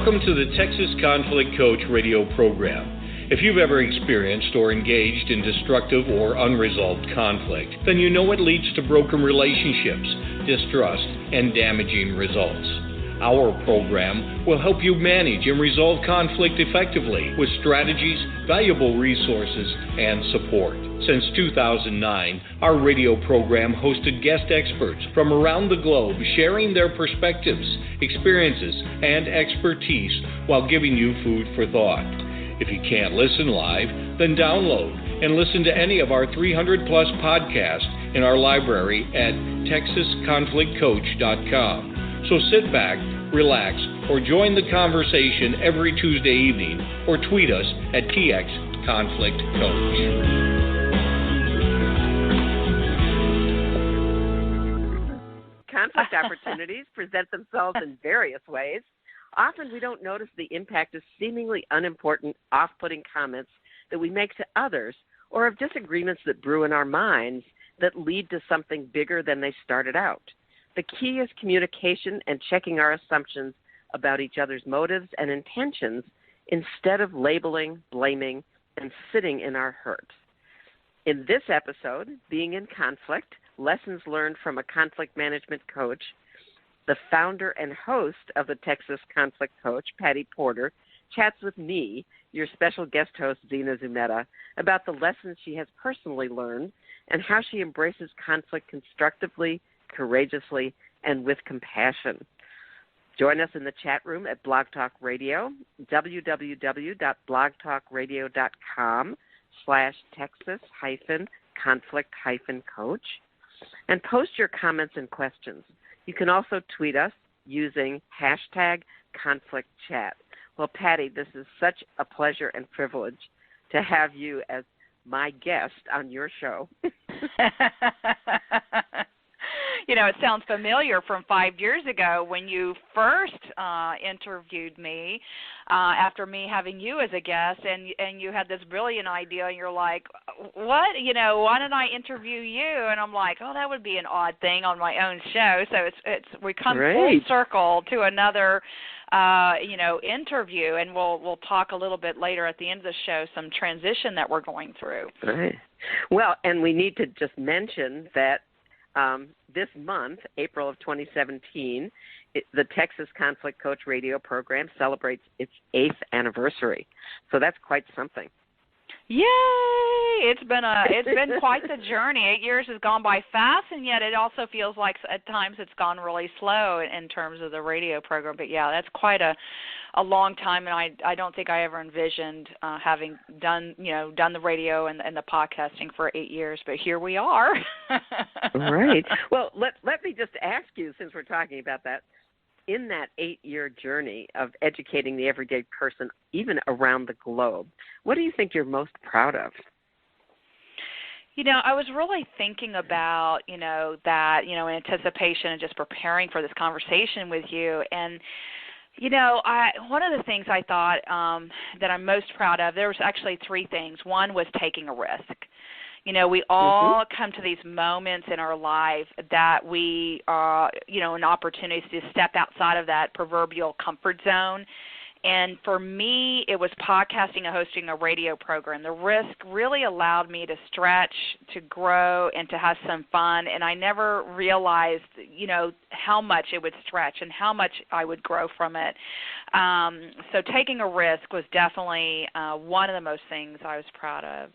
Welcome to the Texas Conflict Coach radio program. If you've ever experienced or engaged in destructive or unresolved conflict, then you know it leads to broken relationships, distrust, and damaging results. Our program will help you manage and resolve conflict effectively with strategies, valuable resources, and support. Since 2009, our radio program hosted guest experts from around the globe sharing their perspectives, experiences, and expertise while giving you food for thought. If you can't listen live, then download and listen to any of our 300-plus podcasts in our library at texasconflictcoach.com. So sit back, relax, or join the conversation every Tuesday evening, or tweet us at TXConflictCoach. Conflict opportunities present themselves in various ways. Often we don't notice the impact of seemingly unimportant, off-putting comments that we make to others, or of disagreements that brew in our minds that lead to something bigger than they started out. The key is communication and checking our assumptions about each other's motives and intentions instead of labeling, blaming, and sitting in our hurt. In this episode, Being in Conflict, Lessons Learned from a Conflict Management Coach, the founder and host of the Texas Conflict Coach, Pattie Porter, chats with me, your special guest host, Zena Zumeta, about the lessons she has personally learned and how she embraces conflict constructively, courageously, and with compassion. Join us in the chat room at Blog Talk Radio, www.blogtalkradio.com/Texas-conflict-coach, and post your comments and questions. You can also tweet us using #ConflictChat. Well, Pattie, this is such a pleasure and privilege to have you as my guest on your show. You know, it sounds familiar from 5 years ago when you first interviewed me after me having you as a guest, and you had this brilliant idea, and you're like, what? You know, why don't I interview you? And I'm like, oh, that would be an odd thing on my own show. So we come full circle to another interview, and we'll talk a little bit later at the end of the show, some transition that we're going through. Right. Well, and we need to just mention that this month, April of 2017, the Texas Conflict Coach radio program celebrates its 8th anniversary. So that's quite something. Yay! It's been quite the journey. 8 years has gone by fast, and yet it also feels like at times it's gone really slow in terms of the radio program. But yeah, that's quite a long time, and I don't think I ever envisioned having done the radio and the podcasting for 8 years. But here we are. Right. Well, let me just ask you, since we're talking about that, in that 8-year journey of educating the everyday person, even around the globe, what do you think you're most proud of? You know, I was really thinking about, that, in anticipation and just preparing for this conversation with you. And, one of the things I thought that I'm most proud of, there was actually 3 things. One was taking a risk. We all come to these moments in our life that we an opportunity to step outside of that proverbial comfort zone. And for me, it was podcasting and hosting a radio program. The risk really allowed me to stretch, to grow, and to have some fun. And I never realized, how much it would stretch and how much I would grow from it. So taking a risk was definitely one of the most things I was proud of.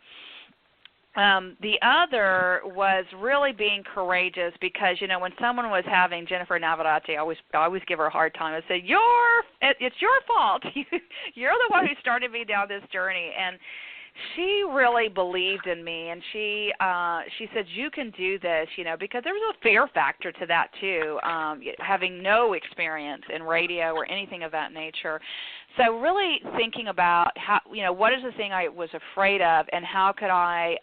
The other was really being courageous because, when someone was having Jennifer Navarrete, I always give her a hard time. I say, it's your fault. You're the one who started me down this journey. And she really believed in me, and she said, you can do this, because there was a fear factor to that too, having no experience in radio or anything of that nature. So really thinking about how, what is the thing I was afraid of, and how could I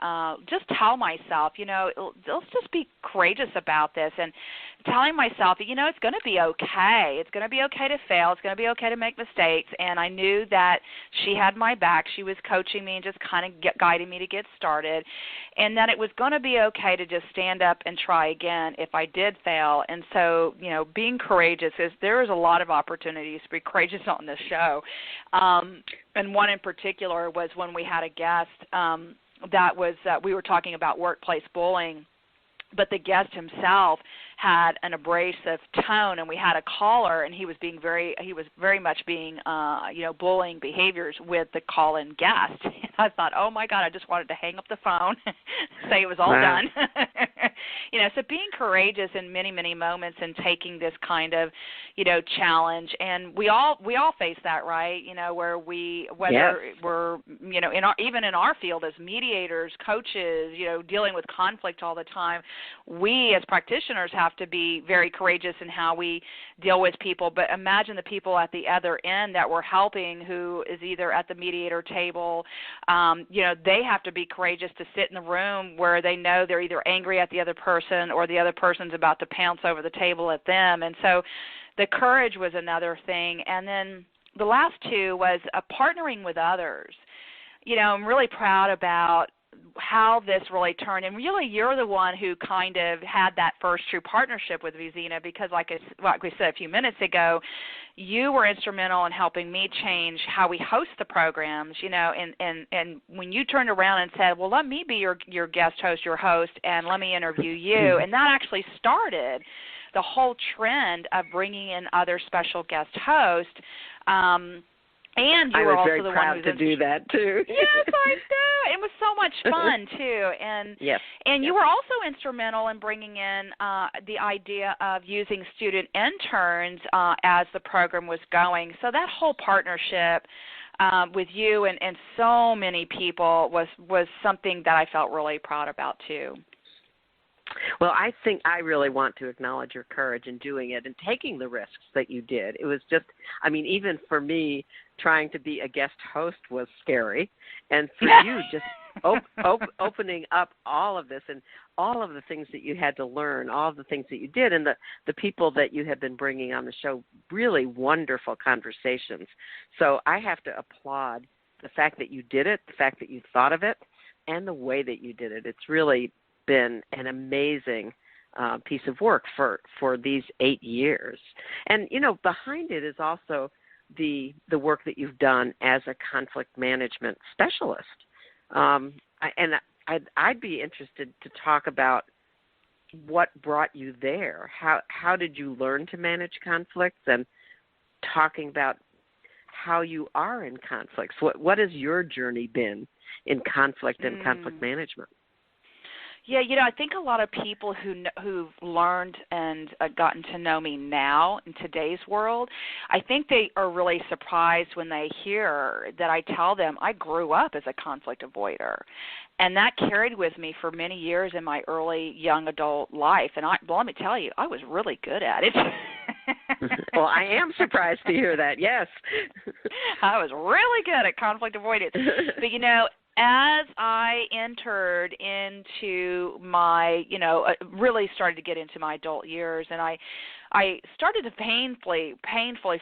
just tell myself, let's just be courageous about this, and telling myself, it's going to be okay. It's going to be okay to fail. It's going to be okay to make mistakes. And I knew that she had my back. She was coaching me and just kind of guiding me to get started, and that it was going to be okay to just stand up and try again if I did fail. And so, being courageous there is a lot of opportunities to be courageous on this show. And one in particular was when we had a guest we were talking about workplace bullying, but the guest himself had an abrasive tone, and we had a caller, and he was very much being bullying behaviors with the call-in guest. And I thought, oh my God, I just wanted to hang up the phone, say it was all done. So being courageous in many, many moments and taking this kind of, challenge, and we all face that, right? Where whether we're, even in our field as mediators, coaches, dealing with conflict all the time, we as practitioners have to be very courageous in how we deal with people. But imagine the people at the other end that we're helping, who is either at the mediator table, they have to be courageous to sit in the room where they know they're either angry at the other person or the other person's about to pounce over the table at them. And so the courage was another thing. And then the last two was partnering with others. I'm really proud about how this really turned, and really you're the one who kind of had that first true partnership with Zena, because like we said a few minutes ago, you were instrumental in helping me change how we host the programs, and when you turned around and said, well, let me be your guest host, your host, and let me interview you, and that actually started the whole trend of bringing in other special guest hosts. And you were also the one who I was very proud to do that too. Yes, I know. It was so much fun too, and yes. And you were also instrumental in bringing in the idea of using student interns as the program was going. So that whole partnership with you and so many people was something that I felt really proud about too. Well, I think I really want to acknowledge your courage in doing it and taking the risks that you did. It was just, even for me, trying to be a guest host was scary. And for you, just opening up all of this and all of the things that you had to learn, all of the things that you did, and the people that you have been bringing on the show, really wonderful conversations. So I have to applaud the fact that you did it, the fact that you thought of it, and the way that you did it. It's really been an amazing piece of work for these 8 years. And, behind it is also the work that you've done as a conflict management specialist. I'd be interested to talk about what brought you there. How did you learn to manage conflicts, and talking about how you are in conflicts. What has your journey been in conflict and conflict management? Yeah, I think a lot of people who've learned and gotten to know me now in today's world, I think they are really surprised when they hear that I tell them I grew up as a conflict avoider. And that carried with me for many years in my early young adult life. And let me tell you, I was really good at it. Well, I am surprised to hear that, yes. I was really good at conflict avoidance. But, as I entered into my, really started to get into my adult years, and I started to painfully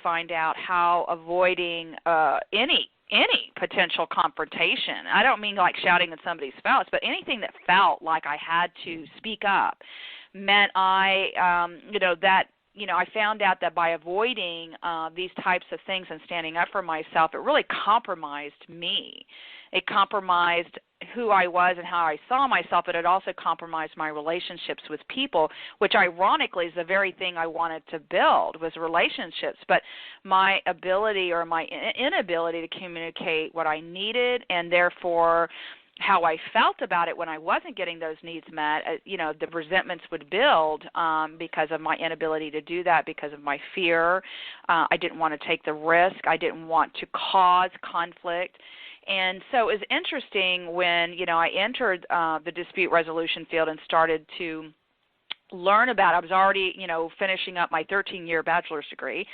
find out how avoiding any potential confrontation, I don't mean like shouting at somebody's spouse, but anything that felt like I had to speak up, meant I found out that by avoiding these types of things and standing up for myself, it really compromised me. It compromised who I was and how I saw myself, but it also compromised my relationships with people, which ironically is the very thing I wanted to build, was relationships. But my ability or my inability to communicate what I needed, and therefore how I felt about it when I wasn't getting those needs met, the resentments would build because of my inability to do that, because of my fear. I didn't want to take the risk. I didn't want to cause conflict. And so it was interesting when, I entered the dispute resolution field and started to learn about. I was already, finishing up my 13-year bachelor's degree,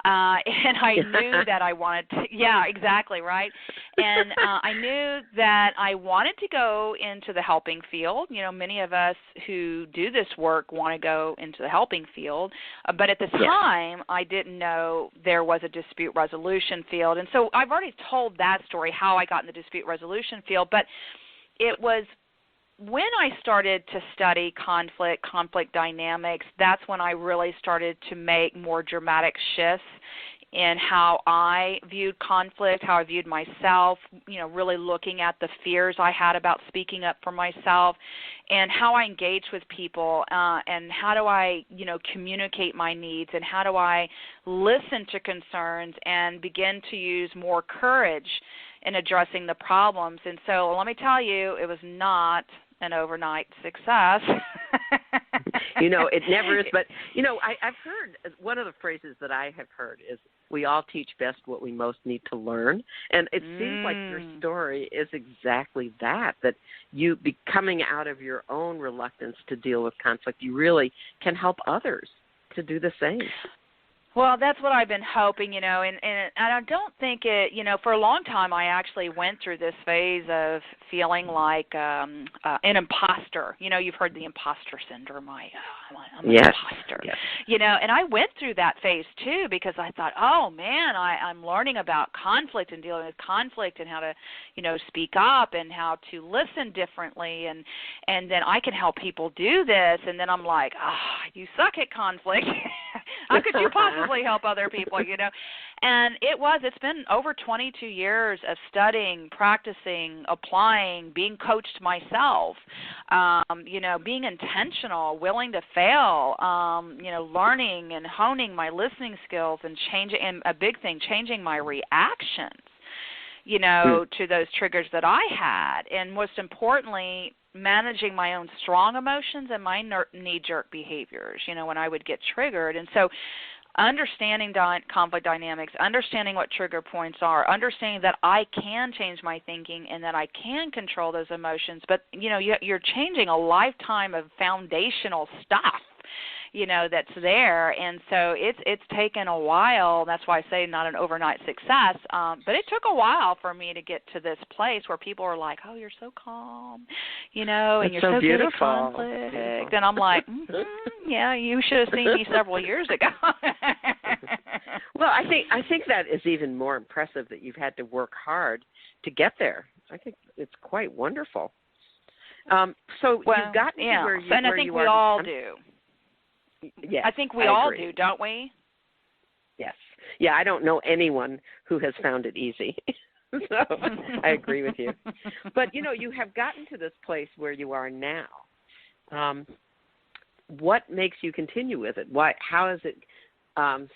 and I knew that I wanted to, yeah, exactly, right? And I knew that I wanted to go into the helping field. Many of us who do this work want to go into the helping field, but at the time, I didn't know there was a dispute resolution field. And so I've already told that story, how I got in the dispute resolution field, but it was when I started to study conflict dynamics, that's when I really started to make more dramatic shifts in how I viewed conflict, how I viewed myself, really looking at the fears I had about speaking up for myself, and how I engage with people, and how do I, communicate my needs, and how do I listen to concerns and begin to use more courage in addressing the problems. And so let me tell you, it was not an overnight success. It never is. But, I've heard, one of the phrases that I have heard is, we all teach best what we most need to learn. And it seems like your story is exactly that you coming out of your own reluctance to deal with conflict, you really can help others to do the same. Well, that's what I've been hoping, and I don't think it, for a long time I actually went through this phase of feeling like an imposter. You've heard the imposter syndrome. I'm an imposter. Yes. And I went through that phase too, because I thought, oh man, I'm learning about conflict and dealing with conflict and how to, speak up and how to listen differently, and then I can help people do this. And then I'm like, you suck at conflict. How could you possibly help other people, And it's been over 22 years of studying, practicing, applying, being coached myself, being intentional, willing to fail, learning and honing my listening skills and a big thing, changing my reactions, to those triggers that I had. And most importantly, managing my own strong emotions and my knee-jerk behaviors, when I would get triggered. And so understanding conflict dynamics, understanding what trigger points are, understanding that I can change my thinking and that I can control those emotions, but, you're changing a lifetime of foundational stuff, that's there. And so it's taken a while. That's why I say not an overnight success. But it took a while for me to get to this place where people are like, oh, you're so calm, and you're so good at conflict. Beautiful. And I'm like, yeah, you should have seen me several years ago. Well, I think that is even more impressive that you've had to work hard to get there. I think it's quite wonderful. So you've gotten to where you are. And I think we all do. Yes, I think we all do, don't we? Yes. Yeah, I don't know anyone who has found it easy. So I agree with you. But, you have gotten to this place where you are now. What makes you continue with it? How is it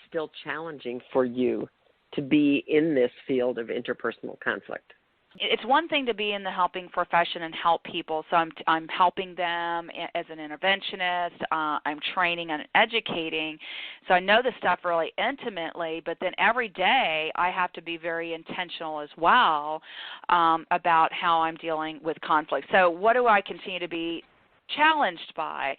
still challenging for you to be in this field of interpersonal conflict? It's one thing to be in the helping profession and help people. So I'm helping them as an interventionist. I'm training and educating. So I know the stuff really intimately, but then every day I have to be very intentional as well about how I'm dealing with conflict. So what do I continue to be challenged by?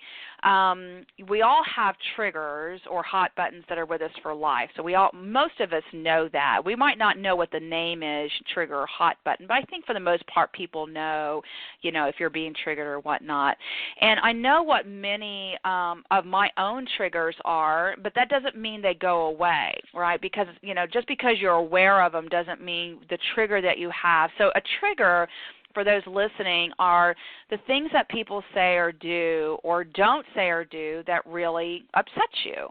We all have triggers or hot buttons that are with us for life. So most of us know that. We might not know what the name is, trigger or hot button, but I think for the most part people know, if you're being triggered or whatnot. And I know what many of my own triggers are, but that doesn't mean they go away, right? Because, just because you're aware of them doesn't mean the trigger that you have. So a trigger, for those listening, are the things that people say or do or don't say or do that really upset you.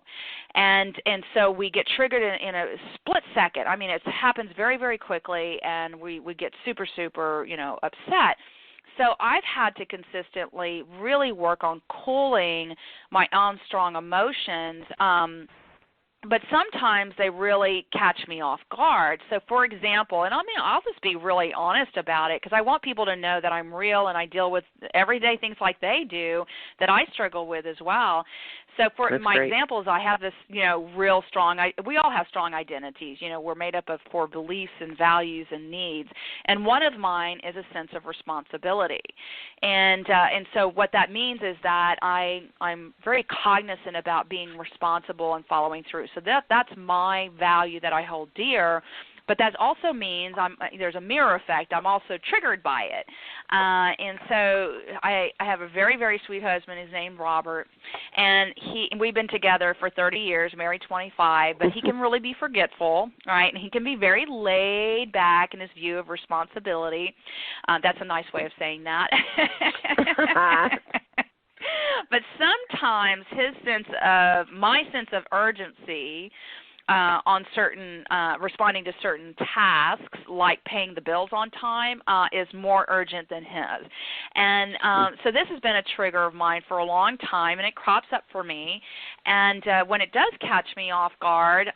And so we get triggered in a split second. I mean, it happens very, very quickly, and we get super, super, upset. So I've had to consistently really work on cooling my own strong emotions, but sometimes they really catch me off guard. So, for example, and I'll just be really honest about it because I want people to know that I'm real and I deal with everyday things like they do that I struggle with as well. So for That's my great. examples, I have this, real strong, we all have strong identities. We're made up of core beliefs and values and needs. And one of mine is a sense of responsibility. And so what that means is that I'm very cognizant about being responsible and following through. So that's my value that I hold dear. But that also means there's a mirror effect. I'm also triggered by it. And so I have a very, very sweet husband. His name's Robert. And we've been together for 30 years, married 25. But he can really be forgetful, right? And he can be very laid back in his view of responsibility. That's a nice way of saying that. But sometimes my sense of urgency on certain responding to certain tasks, like paying the bills on time, is more urgent than his. And so this has been a trigger of mine for a long time, and it crops up for me. And when it does catch me off guard,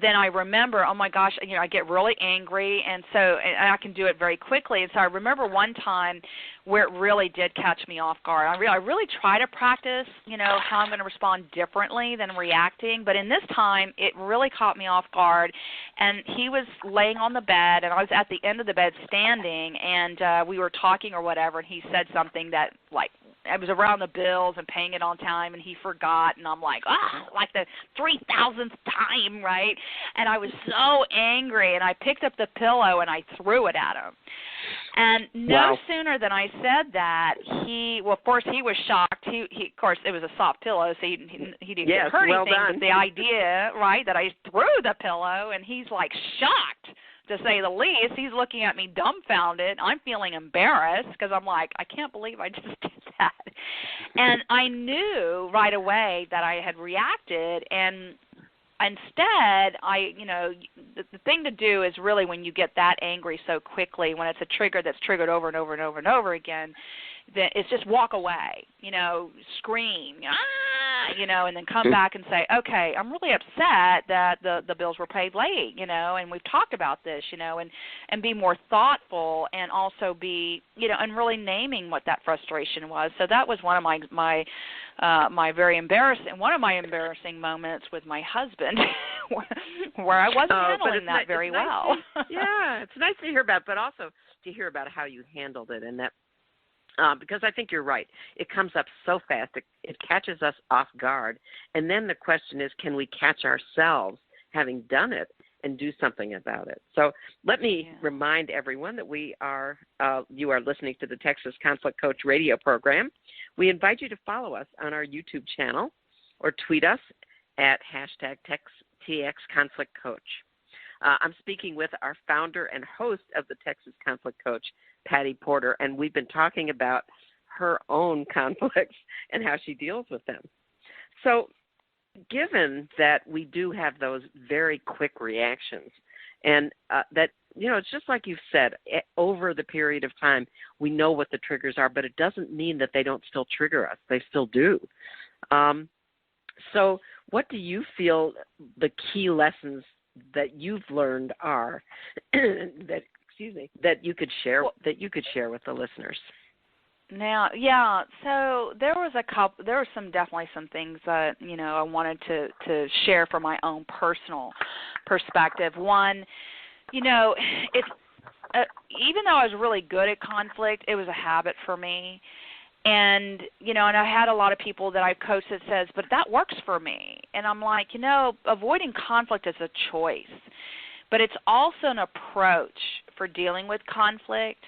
then I remember, oh my gosh, I get really angry, and I can do it very quickly. And so I remember one time where it really did catch me off guard. I really try to practice, how I'm going to respond differently than reacting. But in this time, it really caught me off guard. And he was laying on the bed, and I was at the end of the bed standing, and we were talking or whatever, and he said something that, it was around the bills and paying it on time, and he forgot, and I'm like the 3,000th time, right? And I was so angry, and I picked up the pillow and I threw it at him. And no sooner than I said that, of course, he was shocked. He of course, it was a soft pillow, so he didn't get hurt anything. But the idea, right, that I threw the pillow, and he's like shocked, to say the least. He's looking at me dumbfounded. I'm feeling embarrassed because I'm like, I can't believe I just did that. And I knew right away that I had reacted, and instead, the thing to do is really, when you get that angry so quickly, when it's a trigger that's triggered over and over and over and over again, then it's just walk away, scream, and then come back and say, okay, I'm really upset that the bills were paid late, and we've talked about this, and be more thoughtful, and also be, and really naming what that frustration was. So that was one of my embarrassing moments with my husband, where I wasn't handling that very well. Yeah, it's nice to hear about, but also to hear about how you handled it, and that. Because I think you're right. It comes up so fast. It catches us off guard. And then the question is, can we catch ourselves having done it and do something about it? So let me remind everyone that you are listening to the Texas Conflict Coach radio program. We invite you to follow us on our YouTube channel or tweet us at #TXConflictCoach. I'm speaking with our founder and host of the Texas Conflict Coach, Pattie Porter, and we've been talking about her own conflicts and how she deals with them. So given that we do have those very quick reactions, and that, it's just like you've said, over the period of time, we know what the triggers are, but it doesn't mean that they don't still trigger us. They still do. So what do you feel the key lessons that you've learned are that you could share with the listeners? Now, so there was definitely some things that, I wanted to share from my own personal perspective. One, it's even though I was really good at conflict, it was a habit for me. And, and I had a lot of people that I've coached that says, but that works for me. And I'm like, avoiding conflict is a choice, but it's also an approach for dealing with conflict.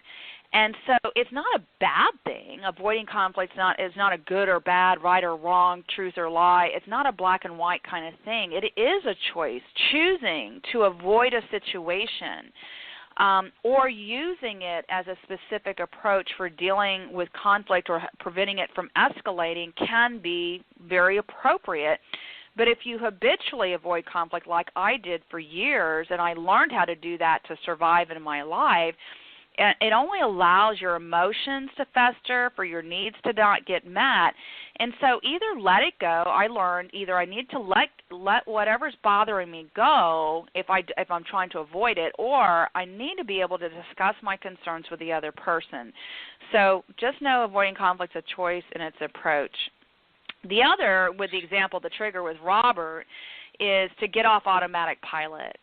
And so it's not a bad thing. Avoiding conflict is not a good or bad, right or wrong, truth or lie. It's not a black and white kind of thing. It is a choice, choosing to avoid a situation, or using it as a specific approach for dealing with conflict or preventing it from escalating can be very appropriate. But if you habitually avoid conflict like I did for years, and I learned how to do that to survive in my life, it only allows your emotions to fester, for your needs to not get met. And so either let it go. I learned either I need to let whatever's bothering me go if I'm trying to avoid it, or I need to be able to discuss my concerns with the other person. So just know avoiding conflict is a choice and it's an approach. The other, with the example, the trigger with Robert, is to get off automatic pilot.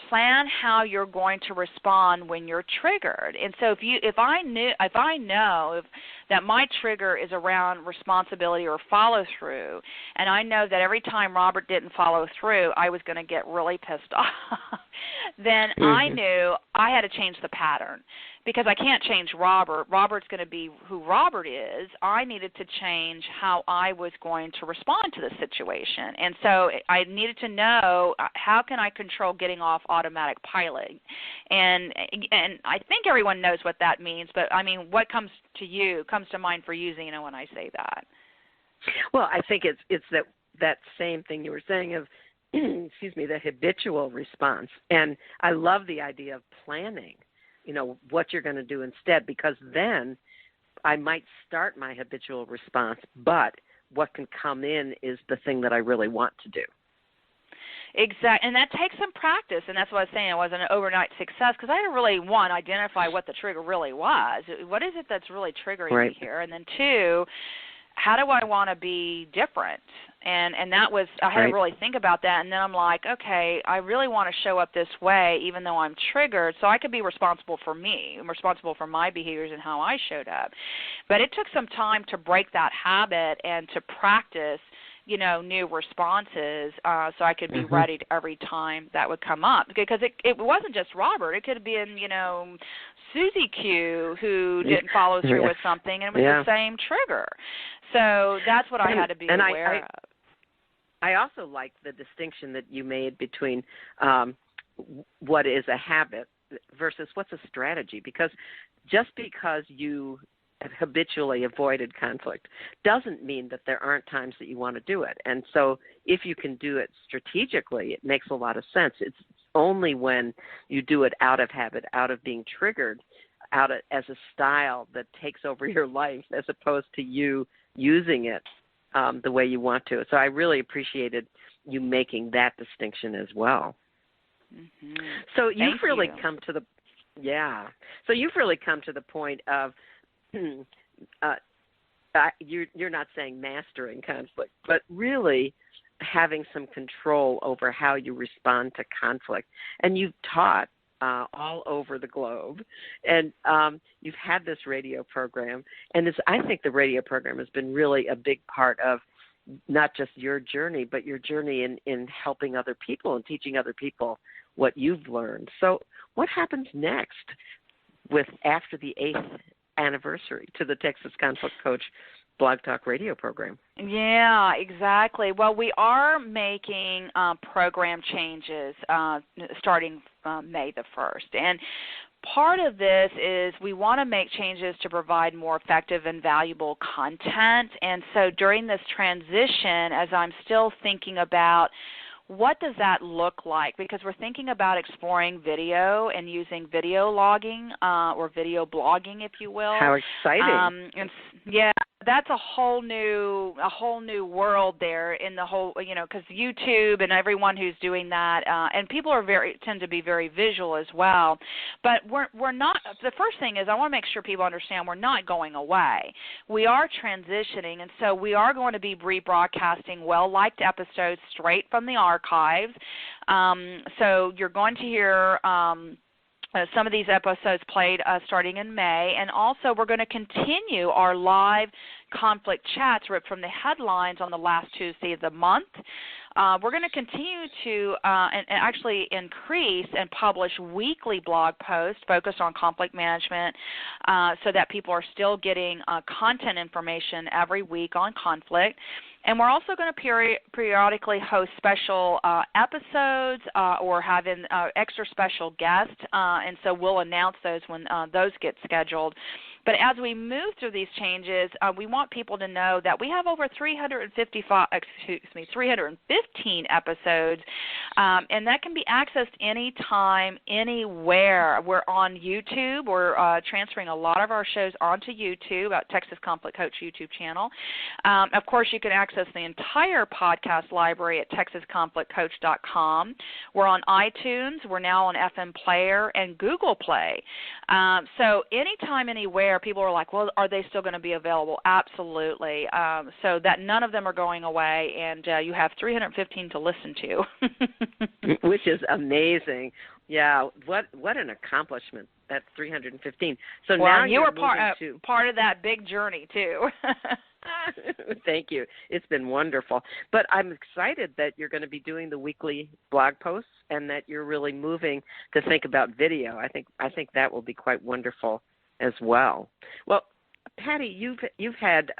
Plan how you're going to respond when you're triggered. And so if I know that my trigger is around responsibility or follow through, and I know that every time Robert didn't follow through, I was going to get really pissed off, then I knew I had to change the pattern. Because I can't change Robert. Robert's going to be who Robert is. I needed to change how I was going to respond to the situation. And so I needed to know, how can I control getting off automatic pilot? And I think everyone knows what that means, but I mean, what comes to mind for you, Zena, when I say that? Well, I think it's that same thing you were saying of, excuse me, the habitual response. And I love the idea of planning, what you're going to do instead, because then I might start my habitual response, but what can come in is the thing that I really want to do. Exactly, and that takes some practice, and that's what I was saying. It wasn't an overnight success, because I had to really, one, identify what the trigger really was. What is it that's really triggering me here? And then two, how do I want to be different? And that was, I had to really think about that. And then I'm like, okay, I really want to show up this way even though I'm triggered, so I could be responsible for me. I'm responsible for my behaviors and how I showed up. But it took some time to break that habit and to practice, new responses so I could be ready every time that would come up. Because it wasn't just Robert. It could have been, Susie Q who didn't follow through with something, and it was the same trigger. So that's what I had to be aware of. I also like the distinction that you made between what is a habit versus what's a strategy, because just because you have habitually avoided conflict doesn't mean that there aren't times that you want to do it. And so if you can do it strategically, it makes a lot of sense. It's only when you do it out of habit, out of being triggered, as a style that takes over your life as opposed to you using it the way you want to. So I really appreciated you making that distinction as well. Mm-hmm. So you've really come to the point of you're not saying mastering conflict, but really having some control over how you respond to conflict. And you've taught all over the globe, and you've had this radio program, and I think the radio program has been really a big part of not just your journey, but your journey in helping other people and teaching other people what you've learned. So what happens next after the 8th anniversary to the Texas Conflict Coach Blog Talk radio program? Yeah, exactly. Well, we are making program changes starting May the 1st. And part of this is we want to make changes to provide more effective and valuable content. And so during this transition, as I'm still thinking about what does that look like, because we're thinking about exploring video and using video logging or video blogging, if you will. How exciting. And that's a whole new world there in the whole, because YouTube and everyone who's doing that, and people tend to be very visual as well. But we're not. The first thing is I want to make sure people understand we're not going away. We are transitioning, and so we are going to be rebroadcasting well-liked episodes straight from the archives. So you're going to hear some of these episodes played starting in May, and also we're going to continue our live conflict chats ripped from the headlines on the last Tuesday of the month. We're going to continue to and actually increase and publish weekly blog posts focused on conflict management so that people are still getting content information every week on conflict. And we're also going to periodically host special episodes or have an extra special guest, and so we'll announce those when those get scheduled. But as we move through these changes, we want people to know that we have over 315 episodes, and that can be accessed anytime, anywhere. We're on YouTube. We're transferring a lot of our shows onto YouTube, Texas Conflict Coach YouTube channel. Of course, you can access the entire podcast library at texasconflictcoach.com. We're on iTunes. We're now on FM Player and Google Play. So anytime, anywhere, there, people are like, well, are they still going to be available? Absolutely. So that none of them are going away, and you have 315 to listen to. Which is amazing. Yeah, what an accomplishment, that 315. So well, now you were part of that big journey, too. Thank you. It's been wonderful. But I'm excited that you're going to be doing the weekly blog posts and that you're really moving to think about video. I think that will be quite wonderful as well. Well, Pattie, you've had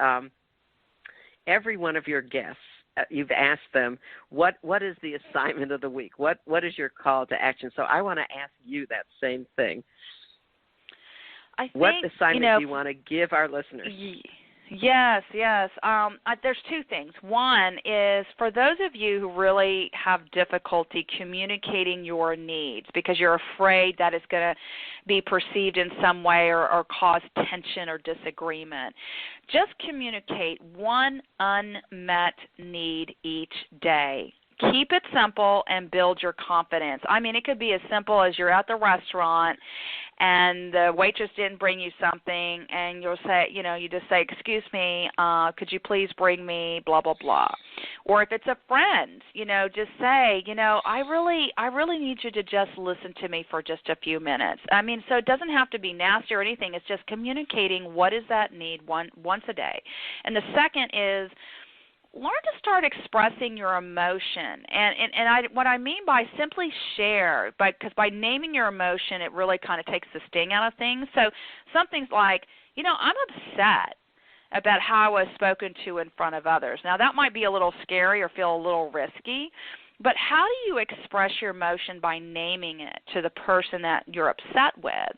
every one of your guests. You've asked them what is the assignment of the week? What is your call to action? So I want to ask you that same thing. I think, what assignment do you want to give our listeners? Yes. There's two things. One is for those of you who really have difficulty communicating your needs because you're afraid that it's going to be perceived in some way or cause tension or disagreement, just communicate one unmet need each day. Keep it simple and build your confidence. I mean, it could be as simple as you're at the restaurant and the waitress didn't bring you something, and you'll say, you just say, excuse me, could you please bring me blah, blah, blah. Or if it's a friend, just say, I really need you to just listen to me for just a few minutes. I mean, so it doesn't have to be nasty or anything. It's just communicating what is that need once a day. And the second is, learn to start expressing your emotion, and what I mean by simply share, because by naming your emotion, it really kind of takes the sting out of things. So something's like, I'm upset about how I was spoken to in front of others. Now that might be a little scary or feel a little risky, but how do you express your emotion by naming it to the person that you're upset with?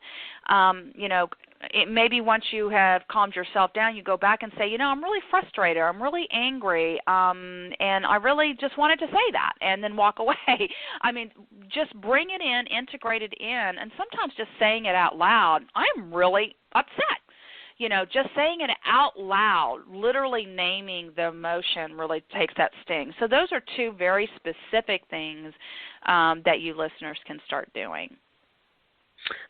Maybe once you have calmed yourself down, you go back and say, I'm really frustrated, I'm really angry, and I really just wanted to say that, and then walk away. I mean, just bring it in, integrate it in, and sometimes just saying it out loud, I'm really upset. Just saying it out loud, literally naming the emotion really takes that sting. So those are two very specific things that you listeners can start doing.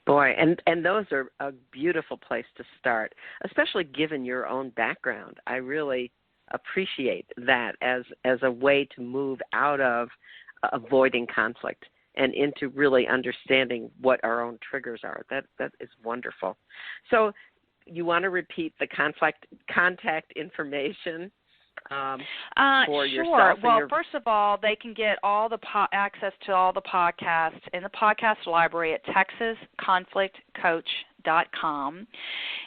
Boy, and those are a beautiful place to start, especially given your own background. I really appreciate that as a way to move out of avoiding conflict and into really understanding what our own triggers are. That is wonderful. So you want to repeat the contact information for yourself? Well, first of all, they can get all the access to all the podcasts in the podcast library at texasconflictcoach.com.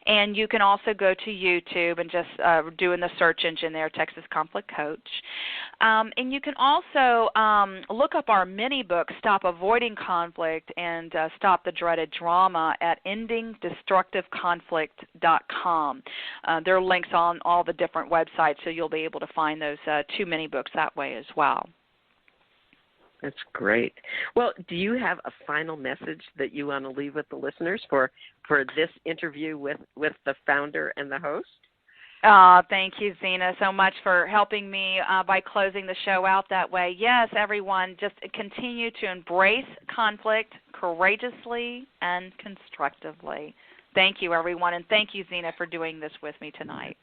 And you can also go to YouTube and just do in the search engine there, Texas Conflict Coach. And you can also look up our mini book, Stop Avoiding Conflict and Stop the Dreaded Drama, at endingdestructiveconflict.com. There are links on all the different websites, so you'll be able to find those two mini books that way as well. That's great. Well, do you have a final message that you want to leave with the listeners for this interview with the founder and the host? Thank you, Zena, so much for helping me by closing the show out that way. Yes, everyone, just continue to embrace conflict courageously and constructively. Thank you, everyone, and thank you, Zena, for doing this with me tonight.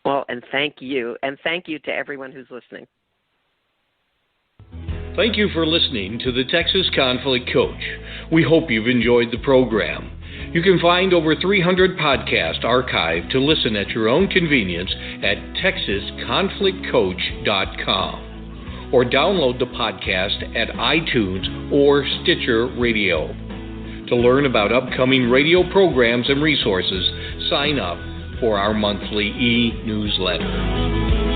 Well, and thank you to everyone who's listening. Thank you for listening to the Texas Conflict Coach. We hope you've enjoyed the program. You can find over 300 podcasts archived to listen at your own convenience at texasconflictcoach.com or download the podcast at iTunes or Stitcher Radio. To learn about upcoming radio programs and resources, sign up for our monthly e-newsletter.